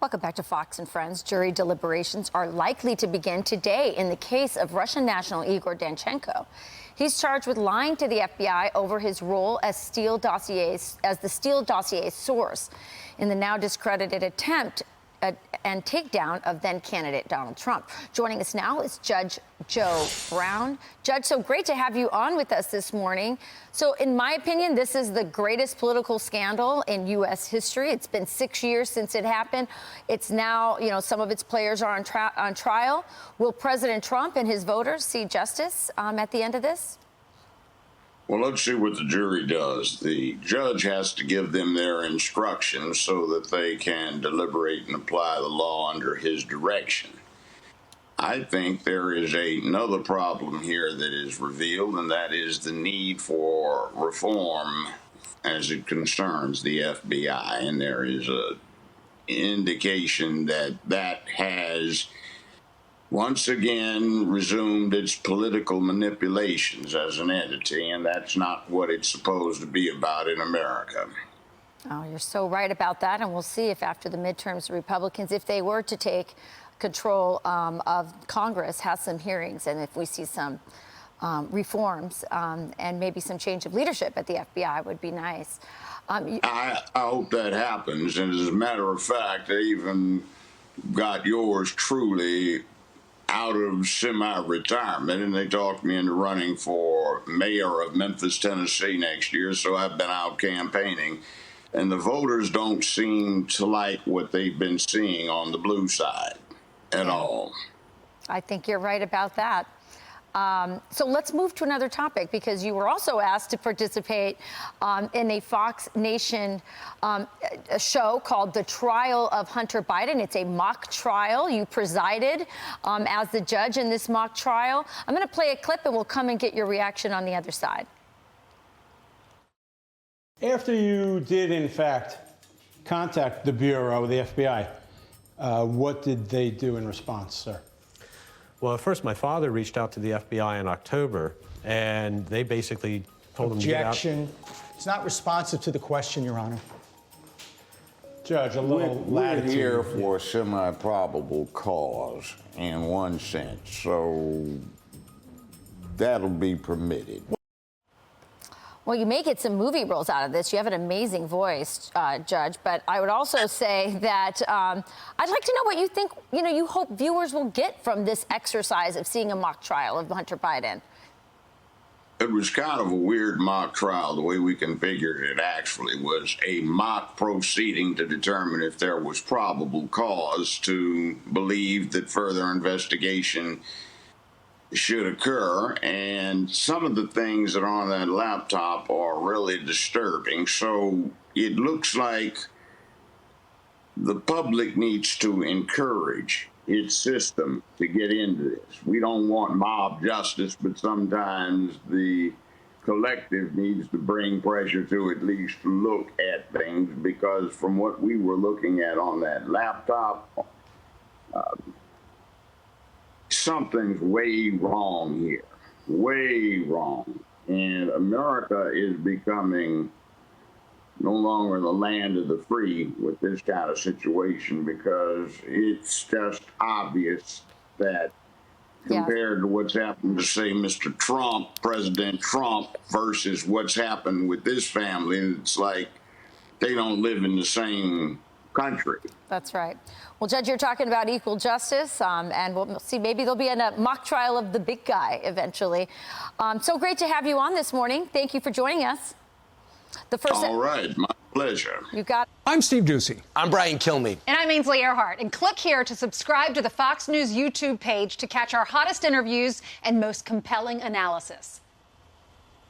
Welcome back to Fox and Friends. Jury deliberations are likely to begin today in the case of Russian national Igor Danchenko. He's charged with lying to the FBI over his role as the Steele dossier source in the now discredited attempt and takedown of then-candidate Donald Trump. Joining us now is Judge Joe Brown. Judge, so great to have you on with us this morning. So in my opinion, this is the greatest political scandal in U.S. history. It's been 6 years since it happened. It's now, some of its players are on trial. Will President Trump and his voters see justice at the end of this? Well, let's see what the jury does. The judge has to give them their instructions so that they can deliberate and apply the law under his direction. I think there is another problem here that is revealed, and that is the need for reform as it concerns the FBI. And there is an indication that that has once again resumed its political manipulations as an entity, and that's not what it's supposed to be about in America. Oh, you're so right about that, and we'll see if after the midterms, the Republicans, if they were to take control of Congress, has some hearings, and if we see some reforms and maybe some change of leadership at the FBI would be nice. I hope that happens, and as a matter of fact, they even got yours truly out of semi-retirement, and they talked me into running for mayor of Memphis, Tennessee next year, so I've been out campaigning. And the voters don't seem to like what they've been seeing on the blue side at all. I think you're right about that. So let's move to another topic, because you were also asked to participate in a Fox Nation show called The Trial of Hunter Biden. It's a mock trial. You presided as the judge in this mock trial. I'm going to play a clip, and we'll come and get your reaction on the other side. After you did, in fact, contact the Bureau, the FBI, what did they do in response, sir? Well, first, my father reached out to the FBI in October, and they basically told him to get out. Objection. It's not responsive to the question, Your Honor. Judge, a little latitude. We're here for a semi-probable cause in one sense, so that'll be permitted. Well, you may get some movie roles out of this. You have an amazing voice, Judge. But I would also say that I'd like to know what you think, you hope viewers will get from this exercise of seeing a mock trial of Hunter Biden. It was kind of a weird mock trial. The way we configured it actually was a mock proceeding to determine if there was probable cause to believe that further investigation should occur, and some of the things that are on that laptop are really disturbing. So it looks like the public needs to encourage its system to get into this. We don't want mob justice, but sometimes the collective needs to bring pressure to at least look at things, because from what we were looking at on that laptop, something's way wrong here, way wrong. And America is becoming no longer the land of the free with this kind of situation, because it's just obvious that compared to what's happened to, say, Mr. Trump, President Trump, versus what's happened with this family, it's like they don't live in the same country. That's right. Well, Judge, you're talking about equal justice, and we'll see. Maybe there'll be a mock trial of the big guy eventually. So great to have you on this morning. Thank you for joining us. All right, my pleasure. You got. I'm Steve Ducey. I'm Brian Kilmeade. And I'm Ainsley Earhart. And click here to subscribe to the Fox News YouTube page to catch our hottest interviews and most compelling analysis.